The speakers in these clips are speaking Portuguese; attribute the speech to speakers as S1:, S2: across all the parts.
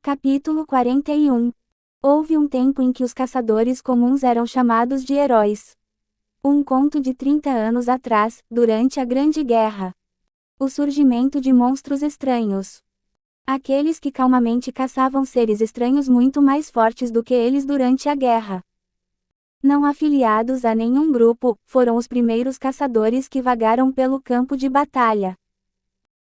S1: Capítulo 41. Houve um tempo em que os caçadores comuns eram chamados de heróis. Um conto de 30 anos atrás, durante a Grande Guerra. O surgimento de monstros estranhos. Aqueles que calmamente caçavam seres estranhos muito mais fortes do que eles durante a guerra. Não afiliados a nenhum grupo, foram os primeiros caçadores que vagaram pelo campo de batalha.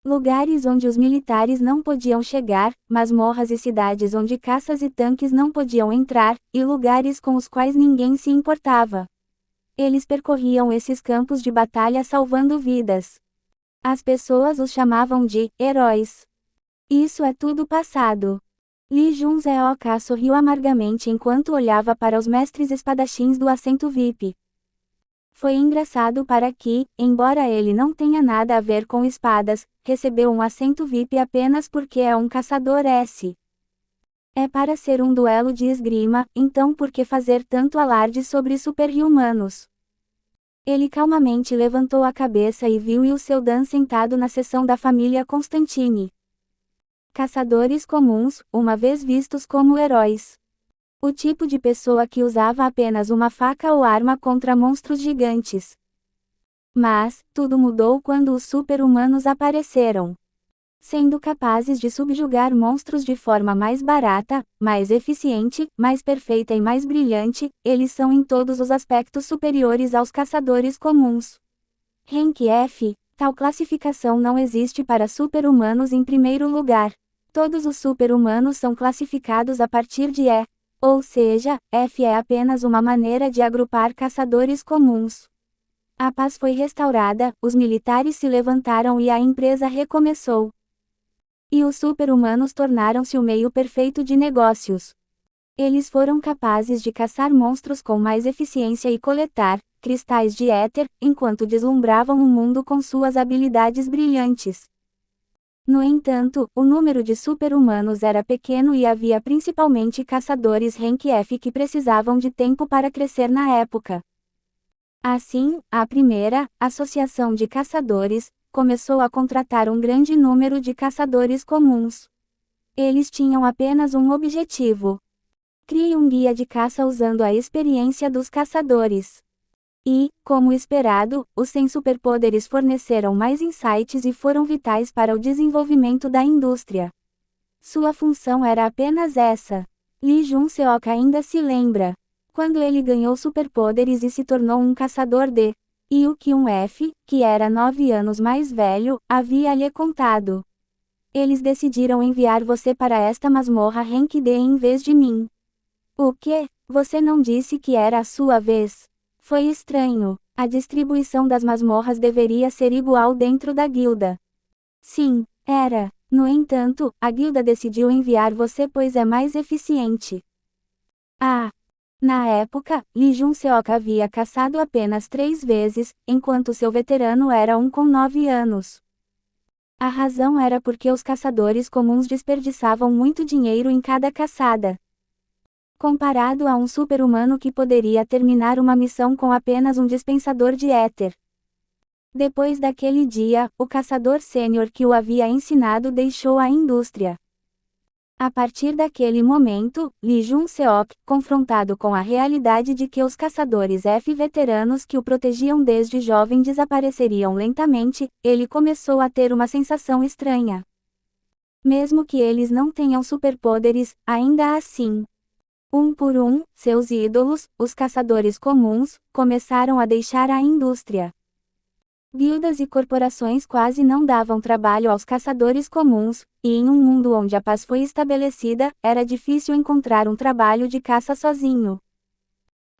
S1: Lugares onde os militares não podiam chegar, masmorras e cidades onde caças e tanques não podiam entrar, e lugares com os quais ninguém se importava. Eles percorriam esses campos de batalha salvando vidas. As pessoas os chamavam de heróis. Isso é tudo passado. Li Junseoka sorriu amargamente enquanto olhava para os mestres espadachins do assento VIP. Foi engraçado para que, embora ele não tenha nada a ver com espadas, recebeu um assento VIP apenas porque é um caçador S. É para ser um duelo de esgrima, então por que fazer tanto alarde sobre super-humanos? Ele calmamente levantou a cabeça e viu o seu Dan sentado na seção da família Constantine. Caçadores comuns, uma vez vistos como heróis. O tipo de pessoa que usava apenas uma faca ou arma contra monstros gigantes. Mas, tudo mudou quando os super-humanos apareceram. Sendo capazes de subjugar monstros de forma mais barata, mais eficiente, mais perfeita e mais brilhante, eles são em todos os aspectos superiores aos caçadores comuns. Rank F, tal classificação não existe para super-humanos em primeiro lugar. Todos os super-humanos são classificados a partir de E. Ou seja, F é apenas uma maneira de agrupar caçadores comuns. A paz foi restaurada, os militares se levantaram e a empresa recomeçou. E os super-humanos tornaram-se o meio perfeito de negócios. Eles foram capazes de caçar monstros com mais eficiência e coletar cristais de éter, enquanto deslumbravam o mundo com suas habilidades brilhantes. No entanto, o número de super-humanos era pequeno e havia principalmente caçadores Rank F que precisavam de tempo para crescer na época. Assim, a primeira, Associação de Caçadores, começou a contratar um grande número de caçadores comuns. Eles tinham apenas um objetivo: crie um guia de caça usando a experiência dos caçadores. E, como esperado, os sem superpoderes forneceram mais insights e foram vitais para o desenvolvimento da indústria. Sua função era apenas essa. Lee Jun-seok ainda se lembra. Quando ele ganhou superpoderes e se tornou um caçador de e o que um F, que era 9 anos mais velho, havia lhe contado. Eles decidiram enviar você para esta masmorra Rank D em vez de mim. O quê? Você não disse que era a sua vez? Foi estranho. A distribuição das masmorras deveria ser igual dentro da guilda. Sim, era. No entanto, a guilda decidiu enviar você pois é mais eficiente. Ah! Na época, Lee Jun-seok havia caçado apenas 3 vezes, enquanto seu veterano era um com 9 anos. A razão era porque os caçadores comuns desperdiçavam muito dinheiro em cada caçada. Comparado a um super-humano que poderia terminar uma missão com apenas um dispensador de éter. Depois daquele dia, o caçador sênior que o havia ensinado deixou a indústria. A partir daquele momento, Lee Jun-seok, confrontado com a realidade de que os caçadores F veteranos que o protegiam desde jovem desapareceriam lentamente, ele começou a ter uma sensação estranha. Mesmo que eles não tenham superpoderes, ainda assim. Um por um, seus ídolos, os caçadores comuns, começaram a deixar a indústria. Guildas e corporações quase não davam trabalho aos caçadores comuns, e em um mundo onde a paz foi estabelecida, era difícil encontrar um trabalho de caça sozinho.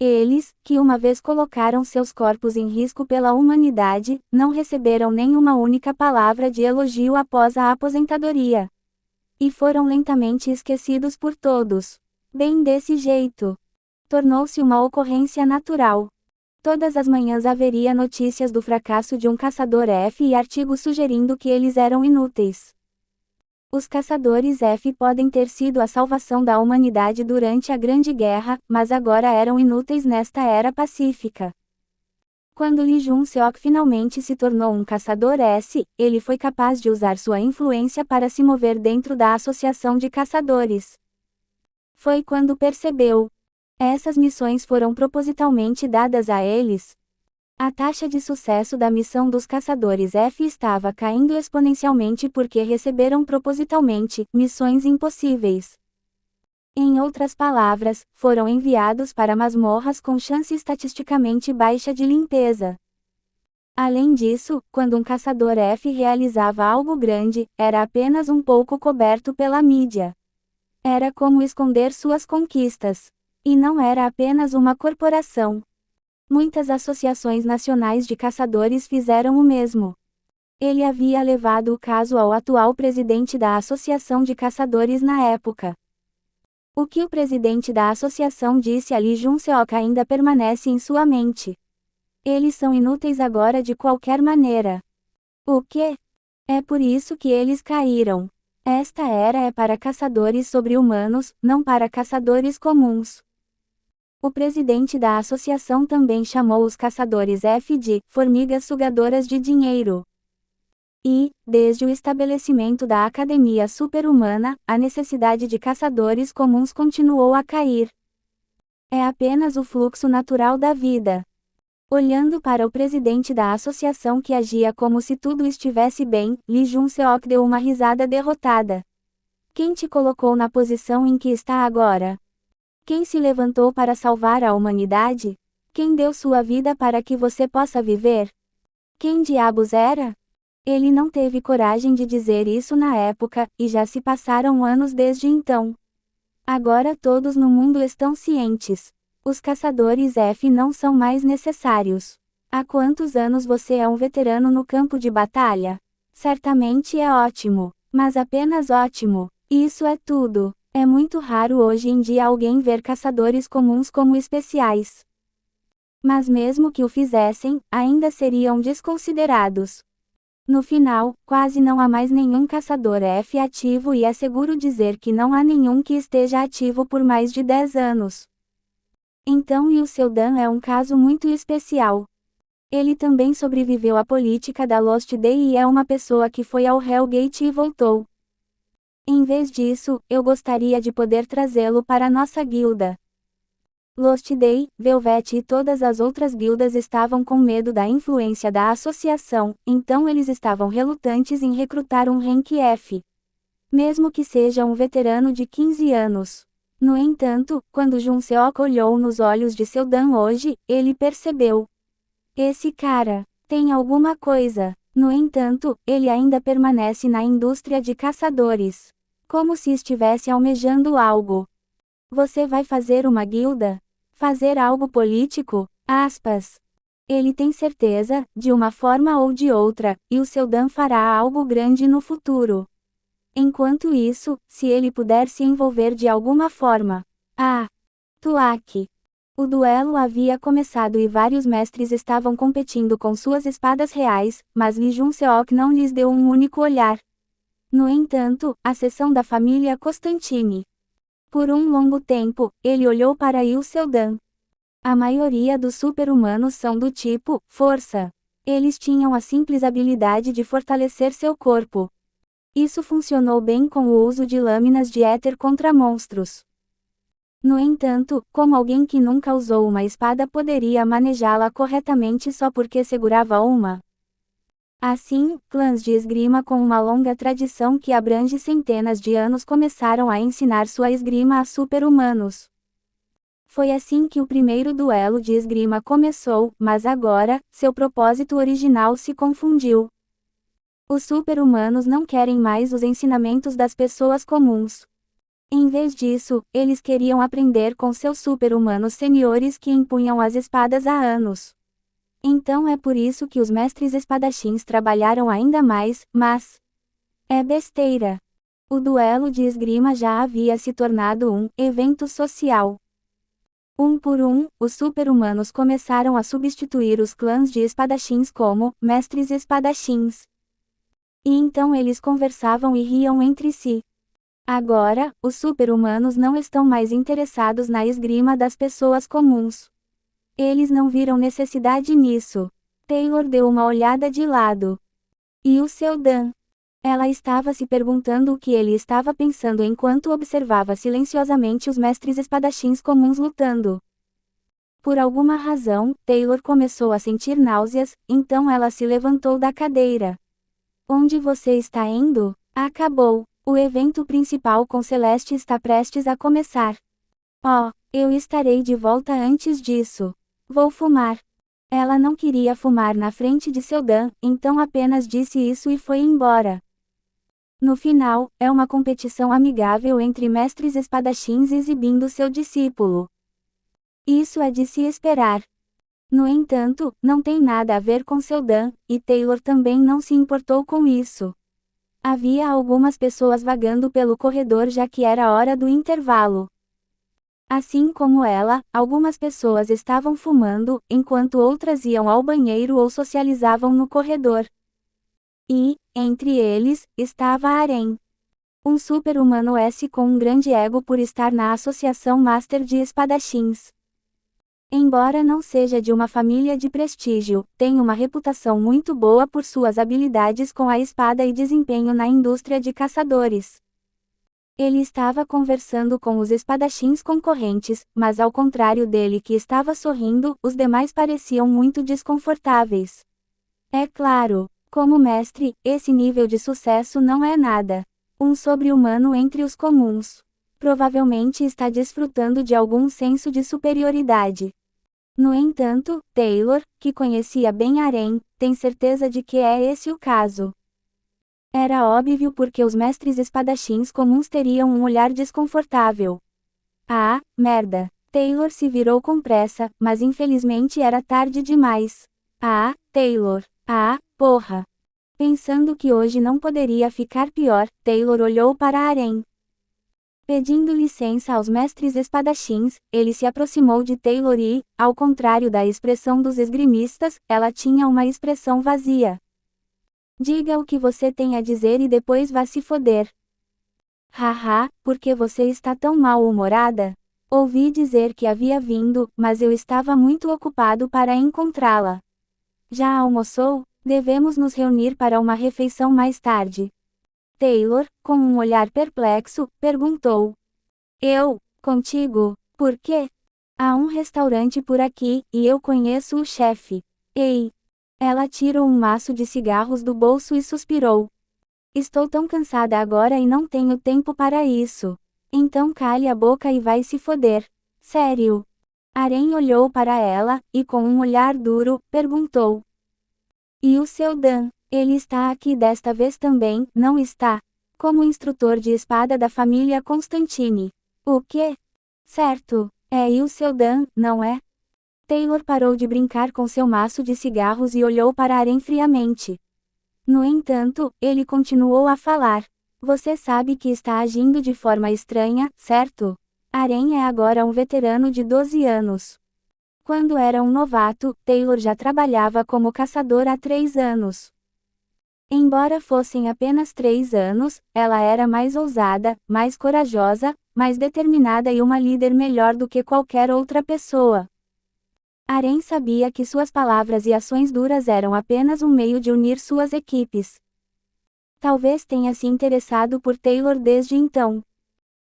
S1: Eles, que uma vez colocaram seus corpos em risco pela humanidade, não receberam nenhuma única palavra de elogio após a aposentadoria. E foram lentamente esquecidos por todos. Bem desse jeito. Tornou-se uma ocorrência natural. Todas as manhãs haveria notícias do fracasso de um caçador F e artigos sugerindo que eles eram inúteis. Os caçadores F podem ter sido a salvação da humanidade durante a Grande Guerra, mas agora eram inúteis nesta era pacífica. Quando Lee Jun-seok finalmente se tornou um caçador S, ele foi capaz de usar sua influência para se mover dentro da associação de caçadores. Foi quando percebeu. Essas missões foram propositalmente dadas a eles. A taxa de sucesso da missão dos caçadores F estava caindo exponencialmente porque receberam propositalmente missões impossíveis. Em outras palavras, foram enviados para masmorras com chance estatisticamente baixa de limpeza. Além disso, quando um caçador F realizava algo grande, era apenas um pouco coberto pela mídia. Era como esconder suas conquistas. E não era apenas uma corporação. Muitas associações nacionais de caçadores fizeram o mesmo. Ele havia levado o caso ao atual presidente da Associação de Caçadores na época. O que o presidente da associação disse a Lee Jun-seok ainda permanece em sua mente. Eles são inúteis agora de qualquer maneira. O quê? É por isso que eles caíram. Esta era é para caçadores sobre-humanos, não para caçadores comuns. O presidente da associação também chamou os caçadores F de formigas sugadoras de dinheiro. E, desde o estabelecimento da Academia Super-Humana, a necessidade de caçadores comuns continuou a cair. É apenas o fluxo natural da vida. Olhando para o presidente da associação que agia como se tudo estivesse bem, Lee Jun-seok deu uma risada derrotada. Quem te colocou na posição em que está agora? Quem se levantou para salvar a humanidade? Quem deu sua vida para que você possa viver? Quem diabos era? Ele não teve coragem de dizer isso na época, e já se passaram anos desde então. Agora todos no mundo estão cientes. Os caçadores F não são mais necessários. Há quantos anos você é um veterano no campo de batalha? Certamente é ótimo, mas apenas ótimo. Isso é tudo. É muito raro hoje em dia alguém ver caçadores comuns como especiais. Mas mesmo que o fizessem, ainda seriam desconsiderados. No final, quase não há mais nenhum caçador F ativo e é seguro dizer que não há nenhum que esteja ativo por mais de 10 anos. Então Lee Seldon é um caso muito especial. Ele também sobreviveu à política da Lost Day e é uma pessoa que foi ao Hellgate e voltou. Em vez disso, eu gostaria de poder trazê-lo para nossa guilda. Lost Day, Velvet e todas as outras guildas estavam com medo da influência da associação, então eles estavam relutantes em recrutar um rank F. Mesmo que seja um veterano de 15 anos. No entanto, quando Jun-seok olhou nos olhos de Seldon hoje, ele percebeu. Esse cara tem alguma coisa. No entanto, ele ainda permanece na indústria de caçadores. Como se estivesse almejando algo. Você vai fazer uma guilda? Fazer algo político? Aspas. Ele tem certeza, de uma forma ou de outra, e o Seldon fará algo grande no futuro. Enquanto isso, se ele puder se envolver de alguma forma. Tuak. O duelo havia começado e vários mestres estavam competindo com suas espadas reais, mas Lee Jun-seok não lhes deu um único olhar. No entanto, a seção da família Constantine. Por um longo tempo, ele olhou para Lee Seldon. A maioria dos super-humanos são do tipo força. Eles tinham a simples habilidade de fortalecer seu corpo. Isso funcionou bem com o uso de lâminas de éter contra monstros. No entanto, como alguém que nunca usou uma espada poderia manejá-la corretamente só porque segurava uma? Assim, clãs de esgrima com uma longa tradição que abrange centenas de anos começaram a ensinar sua esgrima a super-humanos. Foi assim que o primeiro duelo de esgrima começou, mas agora, seu propósito original se confundiu. Os super-humanos não querem mais os ensinamentos das pessoas comuns. Em vez disso, eles queriam aprender com seus super-humanos seniores que empunham as espadas há anos. Então é por isso que os mestres espadachins trabalharam ainda mais, mas é besteira. O duelo de esgrima já havia se tornado um evento social. Um por um, os super-humanos começaram a substituir os clãs de espadachins como mestres espadachins. E então eles conversavam e riam entre si. Agora, os super-humanos não estão mais interessados na esgrima das pessoas comuns. Eles não viram necessidade nisso. Taylor deu uma olhada de lado. E o seu Dan? Ela estava se perguntando o que ele estava pensando enquanto observava silenciosamente os mestres espadachins comuns lutando. Por alguma razão, Taylor começou a sentir náuseas, então ela se levantou da cadeira. Onde você está indo? Acabou. O evento principal com Celeste está prestes a começar. Oh, eu estarei de volta antes disso. Vou fumar. Ela não queria fumar na frente de seu Dan, então apenas disse isso e foi embora. No final, é uma competição amigável entre mestres espadachins exibindo seu discípulo. Isso é de se esperar. No entanto, não tem nada a ver com seu Dan, e Taylor também não se importou com isso. Havia algumas pessoas vagando pelo corredor já que era hora do intervalo. Assim como ela, algumas pessoas estavam fumando, enquanto outras iam ao banheiro ou socializavam no corredor. E, entre eles, estava Aren. Um super-humano S com um grande ego por estar na Associação Master de Espadachins. Embora não seja de uma família de prestígio, tem uma reputação muito boa por suas habilidades com a espada e desempenho na indústria de caçadores. Ele estava conversando com os espadachins concorrentes, mas ao contrário dele que estava sorrindo, os demais pareciam muito desconfortáveis. É claro, como mestre, esse nível de sucesso não é nada. Um sobre-humano entre os comuns. Provavelmente está desfrutando de algum senso de superioridade. No entanto, Taylor, que conhecia bem Aren, tem certeza de que é esse o caso. Era óbvio porque os mestres espadachins comuns teriam um olhar desconfortável. Ah, merda! Taylor se virou com pressa, mas infelizmente era tarde demais. Ah, Taylor! Ah, porra! Pensando que hoje não poderia ficar pior, Taylor olhou para Aren. Pedindo licença aos mestres espadachins, ele se aproximou de Taylor e, ao contrário da expressão dos esgrimistas, ela tinha uma expressão vazia. Diga o que você tem a dizer e depois vá se foder. Haha, por que você está tão mal-humorada? Ouvi dizer que havia vindo, mas eu estava muito ocupado para encontrá-la. Já almoçou? Devemos nos reunir para uma refeição mais tarde. Taylor, com um olhar perplexo, perguntou. Eu, contigo, por quê? Há um restaurante por aqui, e eu conheço o chefe. Ei! Ela tirou um maço de cigarros do bolso e suspirou. Estou tão cansada agora e não tenho tempo para isso. Então cale a boca e vai se foder. Sério. Aren olhou para ela, e com um olhar duro, perguntou. E o seu Dan? Ele está aqui desta vez também, não está? Como instrutor de espada da família Constantine. O quê? Certo, é e o seu Dan, não é? Taylor parou de brincar com seu maço de cigarros e olhou para Aren friamente. No entanto, ele continuou a falar. Você sabe que está agindo de forma estranha, certo? Aren é agora um veterano de 12 anos. Quando era um novato, Taylor já trabalhava como caçador há 3 anos. Embora fossem apenas 3 anos, ela era mais ousada, mais corajosa, mais determinada e uma líder melhor do que qualquer outra pessoa. Aren sabia que suas palavras e ações duras eram apenas um meio de unir suas equipes. Talvez tenha se interessado por Taylor desde então.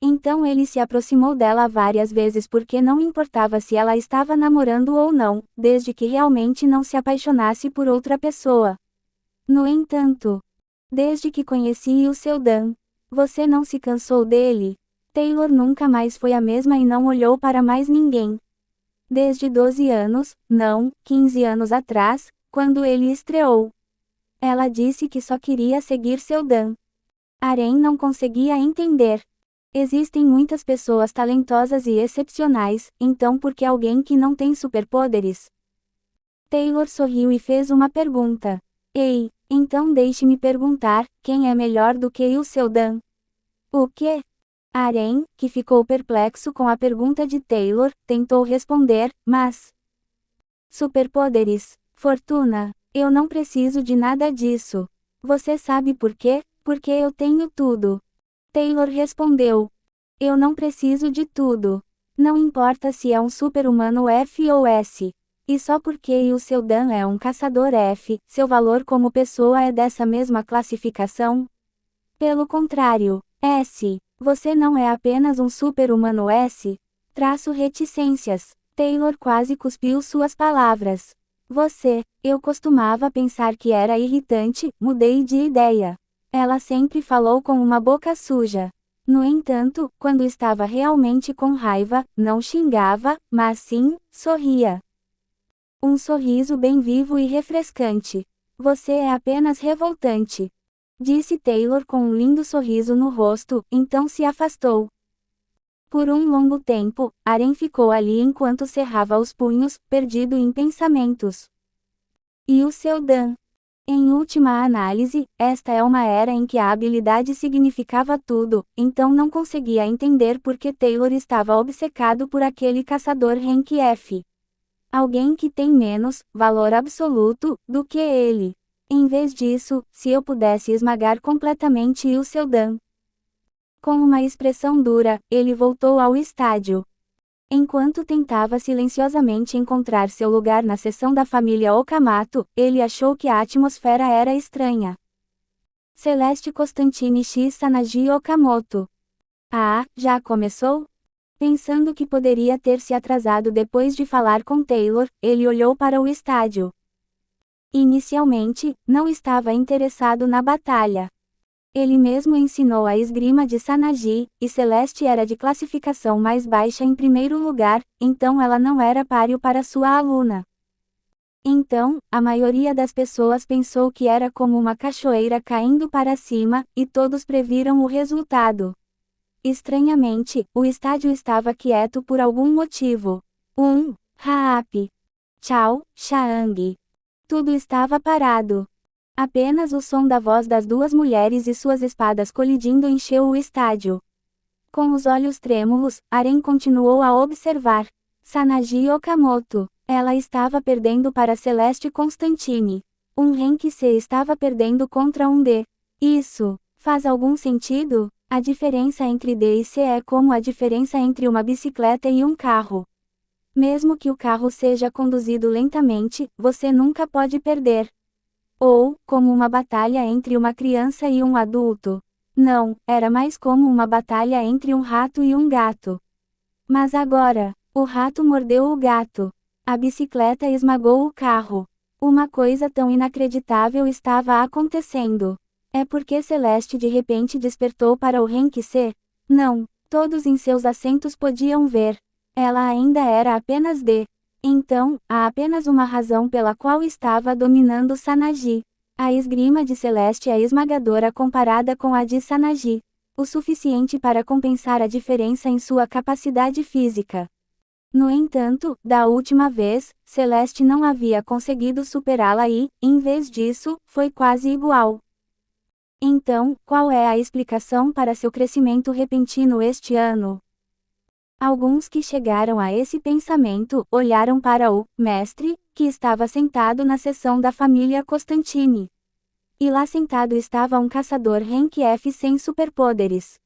S1: Então ele se aproximou dela várias vezes porque não importava se ela estava namorando ou não, desde que realmente não se apaixonasse por outra pessoa. No entanto, desde que conheci o seu Dan, você não se cansou dele? Taylor nunca mais foi a mesma e não olhou para mais ninguém. Desde 12 anos, não, 15 anos atrás, quando ele estreou. Ela disse que só queria seguir seu Dan. Aren não conseguia entender. Existem muitas pessoas talentosas e excepcionais, então por que alguém que não tem superpoderes? Taylor sorriu e fez uma pergunta. Ei, então deixe-me perguntar, quem é melhor do que o seu Dan? O quê? Aren, que ficou perplexo com a pergunta de Taylor, tentou responder, mas... Superpoderes, fortuna, eu não preciso de nada disso. Você sabe por quê? Porque eu tenho tudo. Taylor respondeu. Eu não preciso de tudo. Não importa se é um super-humano F ou S. E só porque o seu Dan é um caçador F, seu valor como pessoa é dessa mesma classificação? Pelo contrário, S. Você não é apenas um super-humano S? Traço reticências. Taylor quase cuspiu suas palavras. Eu costumava pensar que era irritante, mudei de ideia. Ela sempre falou com uma boca suja. No entanto, quando estava realmente com raiva, não xingava, mas sim, sorria. Um sorriso bem vivo e refrescante. Você é apenas revoltante. Disse Taylor com um lindo sorriso no rosto, então se afastou. Por um longo tempo, Aren ficou ali enquanto cerrava os punhos, perdido em pensamentos. E o seu Dan? Em última análise, esta é uma era em que a habilidade significava tudo, então não conseguia entender por que Taylor estava obcecado por aquele caçador Rank F. Alguém que tem menos valor absoluto do que ele. Em vez disso, se eu pudesse esmagar completamente o seu Dan. Com uma expressão dura, ele voltou ao estádio. Enquanto tentava silenciosamente encontrar seu lugar na seção da família Okamoto, ele achou que a atmosfera era estranha. Celeste Constantine X Sanagi Okamoto. Ah, já começou? Pensando que poderia ter se atrasado depois de falar com Taylor, ele olhou para o estádio. Inicialmente, não estava interessado na batalha. Ele mesmo ensinou a esgrima de Sanagi, e Celeste era de classificação mais baixa em primeiro lugar, então ela não era páreo para sua aluna. Então, a maioria das pessoas pensou que era como uma cachoeira caindo para cima, e todos previram o resultado. Estranhamente, o estádio estava quieto por algum motivo. Haap. Chao, Chaang. Tudo estava parado. Apenas o som da voz das duas mulheres e suas espadas colidindo encheu o estádio. Com os olhos trêmulos, Aren continuou a observar. Sanagi Okamoto. Ela estava perdendo para Celeste Constantine. Um Rank C estava perdendo contra um D. Isso faz algum sentido? A diferença entre D e C é como a diferença entre uma bicicleta e um carro. Mesmo que o carro seja conduzido lentamente, você nunca pode perder. Ou, como uma batalha entre uma criança e um adulto. Não, era mais como uma batalha entre um rato e um gato. Mas agora, o rato mordeu o gato. A bicicleta esmagou o carro. Uma coisa tão inacreditável estava acontecendo. É porque Celeste de repente despertou para o Rank C? Não, todos em seus assentos podiam ver. Ela ainda era apenas D. Então, há apenas uma razão pela qual estava dominando Sanagi. A esgrima de Celeste é esmagadora comparada com a de Sanagi. O suficiente para compensar a diferença em sua capacidade física. No entanto, da última vez, Celeste não havia conseguido superá-la e, em vez disso, foi quase igual. Então, qual é a explicação para seu crescimento repentino este ano? Alguns que chegaram a esse pensamento olharam para o mestre, que estava sentado na seção da família Constantine. E lá sentado estava um caçador Rank F sem superpoderes.